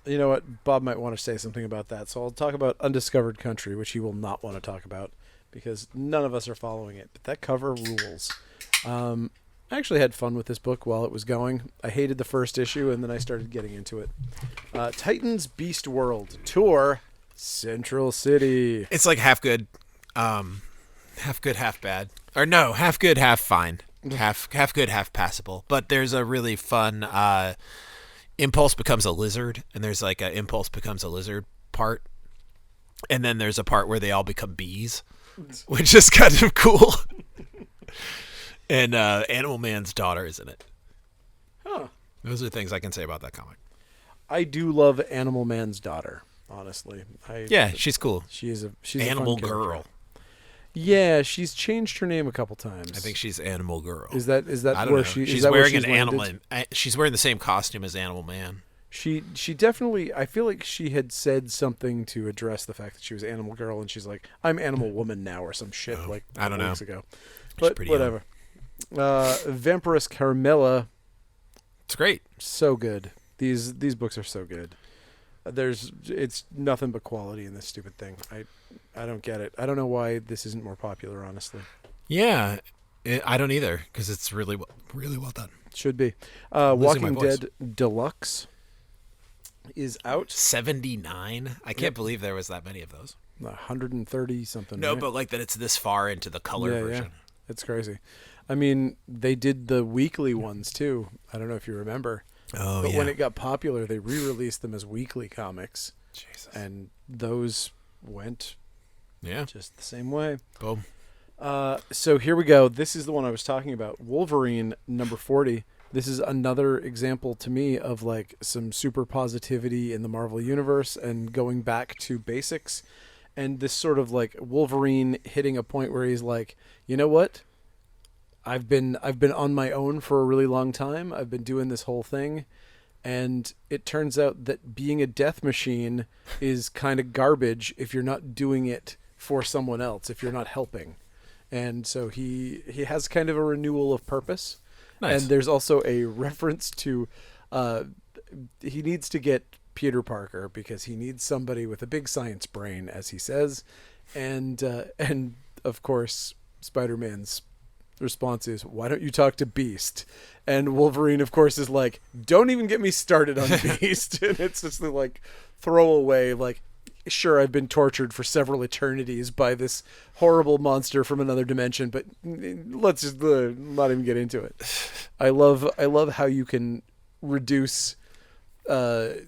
You know what? Bob might want to say something about that. So I'll talk about Undiscovered Country, which he will not want to talk about because none of us are following it. But that cover rules. I actually had fun with this book while it was going. I hated the first issue, and then I started getting into it. Titans Beast World Tour Central City. It's like half good, half bad. Or no, half good, half fine. Half good, half passable. But there's a really fun Impulse becomes a lizard, and there's like a Impulse becomes a lizard part. And then there's a part where they all become bees, which is kind of cool. And Animal Man's daughter is in it. Huh. Those are things I can say about that comic. I do love Animal Man's daughter, honestly. She's cool. She's Animal a fun Girl. character. Yeah, she's changed her name a couple times. I think she's Animal Girl. Is that I don't where know. she's wearing an animal? She's wearing the same costume as Animal Man. She definitely. I feel like she had said something to address the fact that she was Animal Girl, and she's like, "I'm Animal Woman now" or some shit like I don't know. weeks ago. But pretty whatever. Vampirus Carmilla. It's great. So good. These books are so good. It's nothing but quality in this stupid thing. I don't get it. I don't know why this isn't more popular, honestly. Yeah, I don't either because it's really well done. Should be. Walking Dead Deluxe is out. 79. I can't believe there was that many of those. 130 something. No, right? but like that it's this far into the color version. Yeah. It's crazy. I mean, they did the weekly ones too. I don't know if you remember. Oh, but when it got popular, they re-released them as weekly comics. Jesus. And those went just the same way. Boom. So here we go. This is the one I was talking about. Wolverine number 40. This is another example to me of like some super positivity in the Marvel universe and going back to basics. And this sort of like Wolverine hitting a point where he's like, you know what? I've been on my own for a really long time. I've been doing this whole thing. And it turns out that being a death machine is kind of garbage if you're not doing it for someone else, if you're not helping. And so he has kind of a renewal of purpose. Nice. And there's also a reference to he needs to get Peter Parker because he needs somebody with a big science brain, as he says. And of course, Spider-Man's response is, why don't you talk to Beast? And Wolverine, of course, is like, don't even get me started on Beast. And it's just the like throwaway, like, sure, I've been tortured for several eternities by this horrible monster from another dimension, but let's just not even get into it. I love how you can reduce the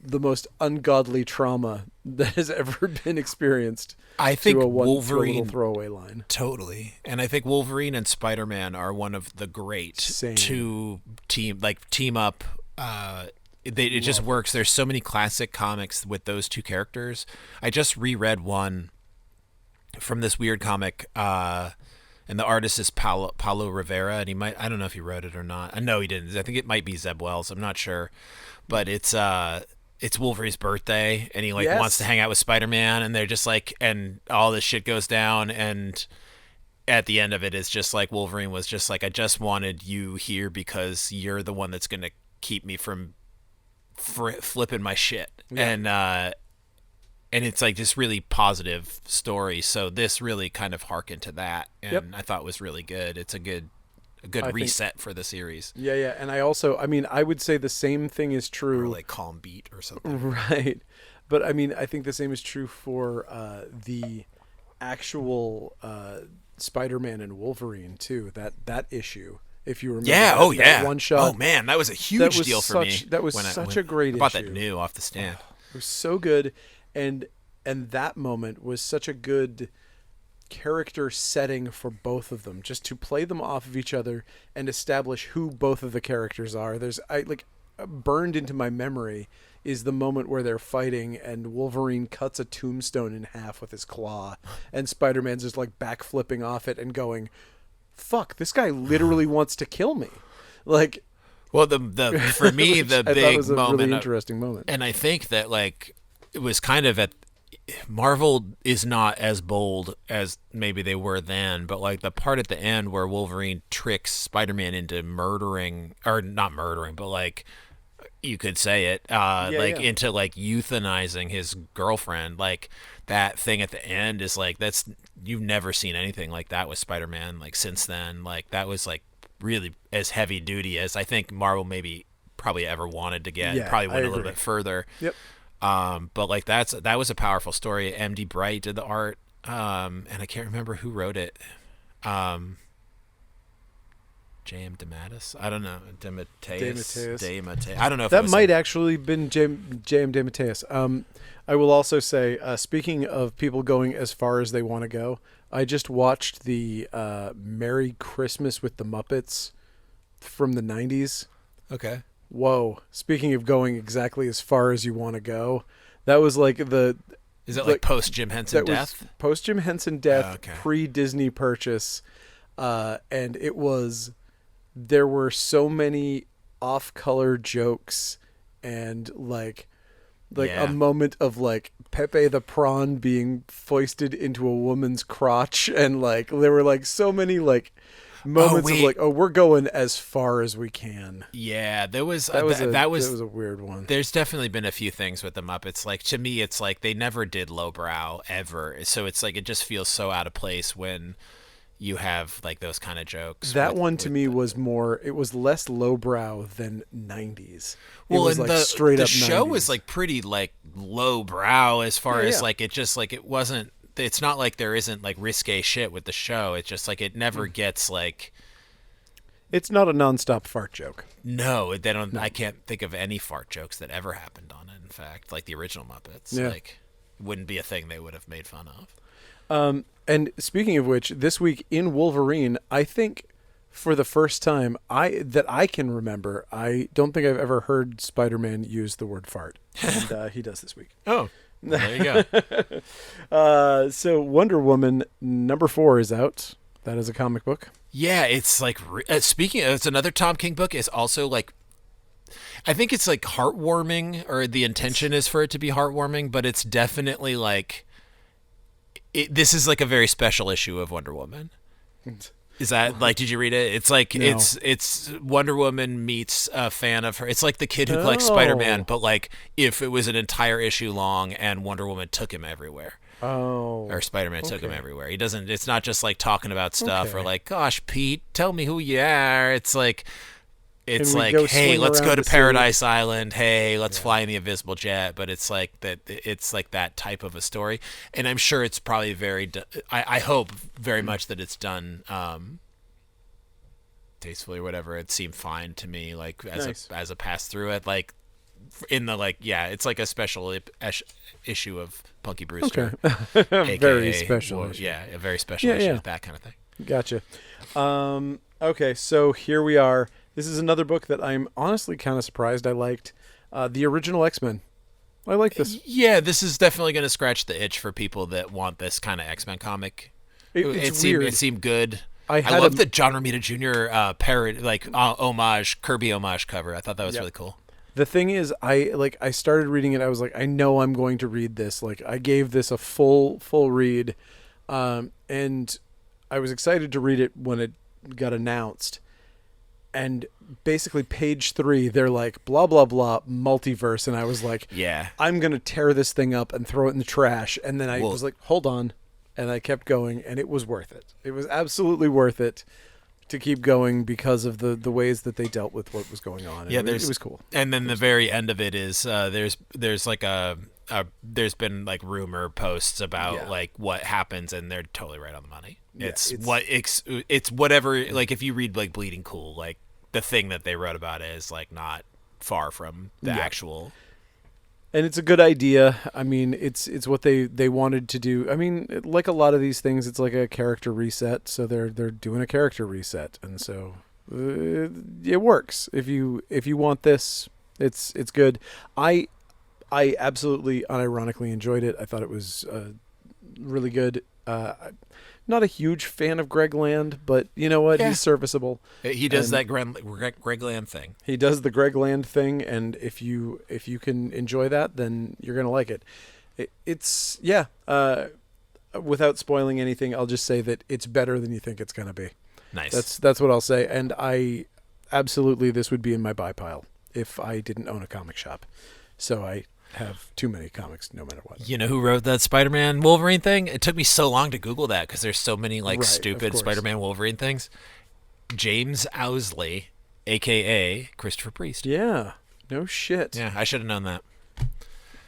most ungodly trauma that has ever been experienced. I think Wolverine to a little throwaway line. Totally. And I think Wolverine and Spider-Man are one of the great to team up it just works. There's so many classic comics with those two characters. I just reread one from this weird comic, and the artist is Paulo Rivera, and I don't know if he wrote it or not. I know he didn't. I think it might be Zeb Wells. I'm not sure, but it's Wolverine's birthday, and he wants to hang out with Spider-Man, and they're just like, and all this shit goes down, and at the end of it, it's just like Wolverine was just like, I just wanted you here because you're the one that's gonna keep me from flipping my shit, and it's like this really positive story. So this really kind of harkened to that, and I thought was really good. It's a good reset for the series. Yeah, and I would say the same thing is true. Or like Calm Beat or something. Right. But I mean, I think the same is true for the actual Spider-Man and Wolverine too. That issue, if you remember. Yeah. That one shot. Oh man, that was a huge deal for me. That was such a great issue. I bought that new off the stand. It was so good, and that moment was such a good character setting for both of them, just to play them off of each other and establish who both of the characters are. Burned into my memory is the moment where they're fighting and Wolverine cuts a tombstone in half with his claw, and Spider-Man's just like backflipping off it and going, "Fuck, this guy literally wants to kill me." Like, well, the for me the I big was a moment, really interesting moment, and I think that like it was kind of at Marvel is not as bold as maybe they were then, but like the part at the end where Wolverine tricks Spider-Man into murdering, or not murdering, but like you could say it, into like euthanizing his girlfriend. Like that thing at the end is like, you've never seen anything like that with Spider-Man like since then. Like that was like really as heavy duty as I think Marvel probably ever wanted to get. Probably went a little bit further. Yep. But like that was a powerful story. M.D. Bright did the art, and I can't remember who wrote it. J.M. DeMatteis? I don't know. DeMatteis. I don't know if that might actually been J.M. DeMatteis. I will also say, speaking of people going as far as they want to go, I just watched the Merry Christmas with the Muppets from the 90s. Okay. Whoa. Speaking of going exactly as far as you want to go, that was like Is that like post Jim Henson death? Post Jim Henson death, Oh, okay. pre-Disney purchase. And there were so many off-color jokes and like a moment of like Pepe the Prawn being foisted into a woman's crotch, and like there were like so many like moments of like, we're going as far as we can. Yeah, that was a weird one. There's definitely been a few things with the Muppets. Like to me, it's like they never did lowbrow ever. So it's like it just feels so out of place when you have like those kind of jokes. That one to me was more. It was less lowbrow than 90s. Well, it was and like straight the up show 90s. Was like pretty like lowbrow as far as like it just like it wasn't. It's not like there isn't like risque shit with the show. It's just like it never gets like. It's not a nonstop fart joke. No, they don't. No. I can't think of any fart jokes that ever happened on it. In fact, like the original Muppets, like wouldn't be a thing they would have made fun of. And speaking of which, this week in Wolverine, I think for the first time that I can remember, I don't think I've ever heard Spider-Man use the word fart, and he does this week. Oh. There you go. So Wonder Woman #4 is out. That is a comic book. Yeah, it's like it's another Tom King book. It's also like I think it's like heartwarming, or the intention is for it to be heartwarming, but it's definitely like this is like a very special issue of Wonder Woman. Is that like? Did you read it? It's like no. it's Wonder Woman meets a fan of her. It's like the kid who collects Spider-Man, but like if it was an entire issue long and Wonder Woman took him everywhere. Oh. Or Spider-Man took him everywhere. He doesn't. It's not just like talking about stuff or like, gosh, Pete, tell me who you are. It's like. It's like, hey, let's go to Paradise Island. Hey, let's fly in the invisible jet. But it's like that. It's like that type of a story, and I'm sure it's probably very. I hope very much that it's done tastefully or whatever. It seemed fine to me, like as a pass through it, like in the like it's like a special issue of Punky Brewster. Okay, AKA, very special. Issue. Yeah, a very special issue, that kind of thing. Gotcha. Okay, so here we are. This is another book that I'm honestly kind of surprised I liked. The original X-Men. I like this. Yeah, this is definitely going to scratch the itch for people that want this kind of X-Men comic. It's weird. It seemed good. I love the John Romita Jr. Parrot, homage, Kirby homage cover. I thought that was really cool. The thing is, I started reading it. I was like, I know I'm going to read this. Like, I gave this a full read, and I was excited to read it when it got announced. And basically, page 3, they're like, blah blah blah, multiverse, and I was like, yeah, I'm gonna tear this thing up and throw it in the trash. And then I was like, hold on, and I kept going, and it was worth it. It was absolutely worth it to keep going because of the ways that they dealt with what was going on. Yeah, it was cool. And then the very end of it is there's like there's been like rumor posts about like what happens, and they're totally right on the money. Yeah, it's whatever. Like if you read like Bleeding Cool, like the thing that they wrote about it is like not far from the actual. And it's a good idea. I mean, it's what they wanted to do. I mean, like a lot of these things, it's like a character reset. So they're doing a character reset, and so it works. If you want this, it's good. I absolutely unironically enjoyed it. I thought it was really good. Not a huge fan of Greg Land, but you know what? Yeah. He's serviceable. He does that Greg Land thing. He does the Greg Land thing, and if you can enjoy that, then you're gonna like it. It's without spoiling anything, I'll just say that it's better than you think it's gonna be. Nice. That's what I'll say. And I absolutely, this would be in my buy pile if I didn't own a comic shop. So I have too many comics no matter what. You know who wrote that Spider-Man Wolverine thing? It took me so long to Google that because there's so many stupid Spider-Man Wolverine things. James Owsley, a.k.a. Christopher Priest. Yeah. No shit. Yeah, I should have known that.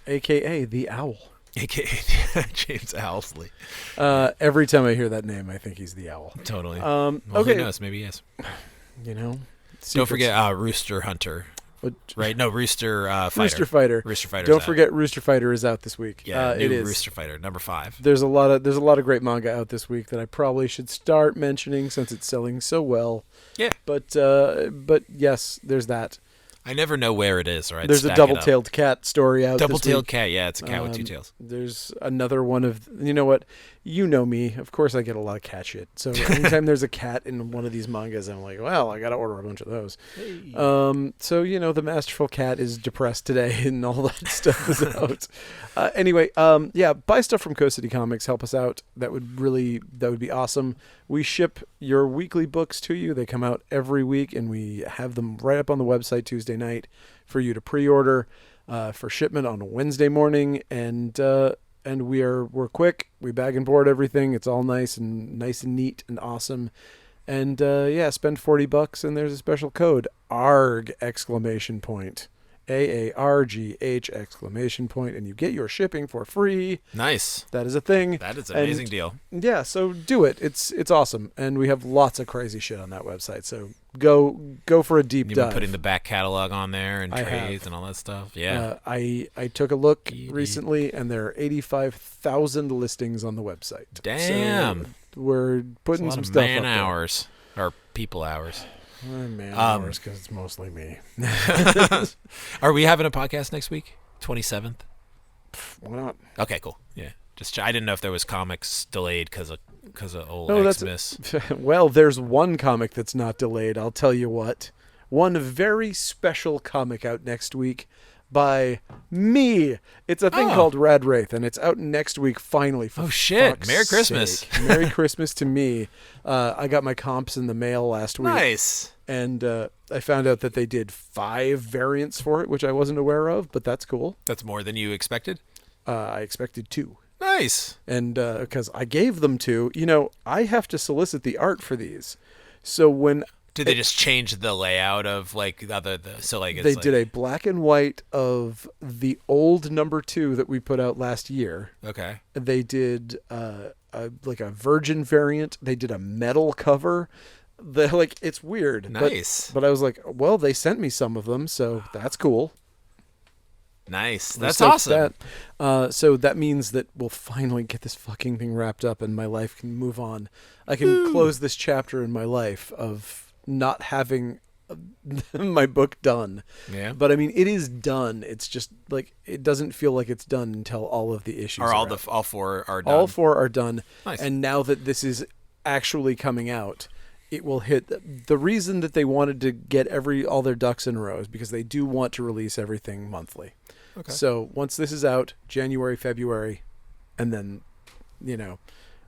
A.k.a. the Owl. A.k.a. James Owsley. Every time I hear that name, I think he's the Owl. Totally. Okay. Who knows? Maybe he is. You know? Secrets. Don't forget Rooster Hunter. Right? No, Rooster Fighter. Rooster Fighter. Rooster Fighter. Don't forget Rooster Fighter is out this week. Yeah, it is. Rooster Fighter, number 5. There's a lot of great manga out this week that I probably should start mentioning since it's selling so well. Yeah. But yes, there's that. I never know where it is, right? There's a double-tailed cat story out this week. Double-tailed cat, yeah, it's a cat with 2 tails. There's another one of, you know what? You know me. Of course I get a lot of cat shit. So anytime there's a cat in one of these mangas, I'm like, well, I got to order a bunch of those. Hey. So, the Masterful Cat is depressed today and all that stuff is out. Anyway, buy stuff from Coast City Comics. Help us out. That would be awesome. We ship your weekly books to you. They come out every week, and we have them right up on the website Tuesday night for you to pre-order for shipment on Wednesday morning. And we're quick. We bag and board everything. It's all nice and neat and awesome. And spend $40 and there's a special code AARGH! AARGH! And you get your shipping for free. Nice. That is a thing. That is an amazing deal. Yeah, so do it. It's awesome. And we have lots of crazy shit on that website. So go for a deep dive. You've been putting the back catalog on there and trades and all that stuff. Yeah. I took a look recently, and there are 85,000 listings on the website. Damn. So we're putting some stuff up there. Man hours or people hours. Man hours, because it's mostly me. Are we having a podcast next week? 27th? Why not? Okay, cool. Yeah. I didn't know if there was comics delayed because of old Xmas. Well, there's one comic that's not delayed. I'll tell you what. One very special comic out next week by me. It's a thing called Rad Wraith, and it's out next week finally. For shit. Merry Christmas. Merry Christmas to me. I got my comps in the mail last week. Nice. And I found out that they did 5 variants for it, which I wasn't aware of, but that's cool. That's more than you expected? I expected 2. Nice. And because I gave them 2, I have to solicit the art for these. So when... Did they just change the layout of they did a black and white of the old number 2 that we put out last year. Okay. They did a virgin variant. They did a metal cover. It's weird. Nice. But I was like, well, they sent me some of them, so that's cool. Nice. That's awesome. So that means that we'll finally get this fucking thing wrapped up and my life can move on. I can close this chapter in my life of not having my book done. Yeah. But I mean, it is done. It's just like it doesn't feel like it's done until all of the issues are all four are done. All 4 are done. Nice. And now that this is actually coming out, it will hit. The reason that they wanted to get all their ducks in a row is because they do want to release everything monthly. Okay. So once this is out, January, February, and then, awesome.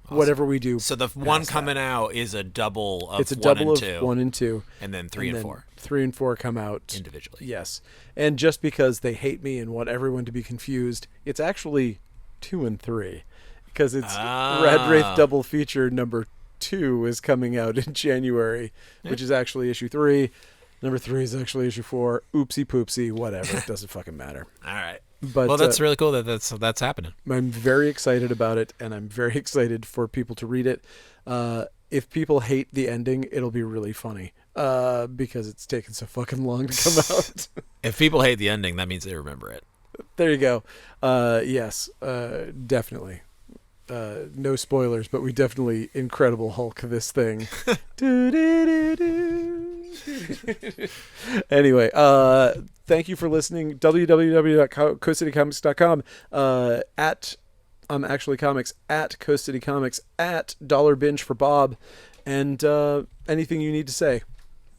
Whatever we do. So the one coming out is a double of it's a double 1 and 2. of 1 and 2. And then 3 and 4. 3 and 4 come out individually. Yes. And just because they hate me and want everyone to be confused, it's actually 2 and 3. Because it's Red Wraith double feature number 2 is coming out in January, which is actually issue 3. Number 3 is actually issue 4. Oopsie poopsie, whatever. It doesn't fucking matter. All right. But, well, that's really cool that that's happening. I'm very excited about it, and I'm very excited for people to read it. If people hate the ending, it'll be really funny because it's taken so fucking long to come out. If people hate the ending, that means they remember it. There you go. Yes, definitely. No spoilers, but we definitely Incredible Hulk this thing. Anyway, thank you for listening. www.coastcitycomics.com at Actually Comics, at Coast City Comics, at Dollar Binge for Bob, and anything you need to say.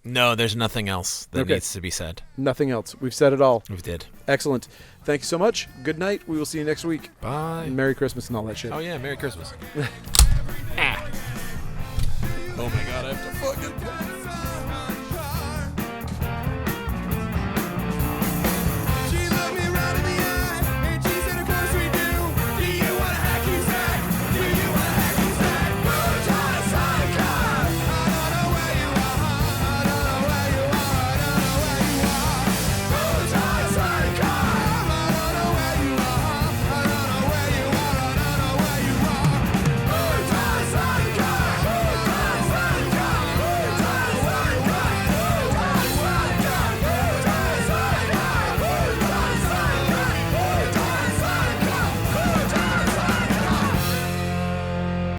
No, there's nothing else that needs to be said. Nothing else. We've said it all. We did. Excellent. Thank you so much. Good night. We will see you next week. Bye. And Merry Christmas and all that shit. Oh, yeah. Merry Christmas. Oh, my God. I have to fucking...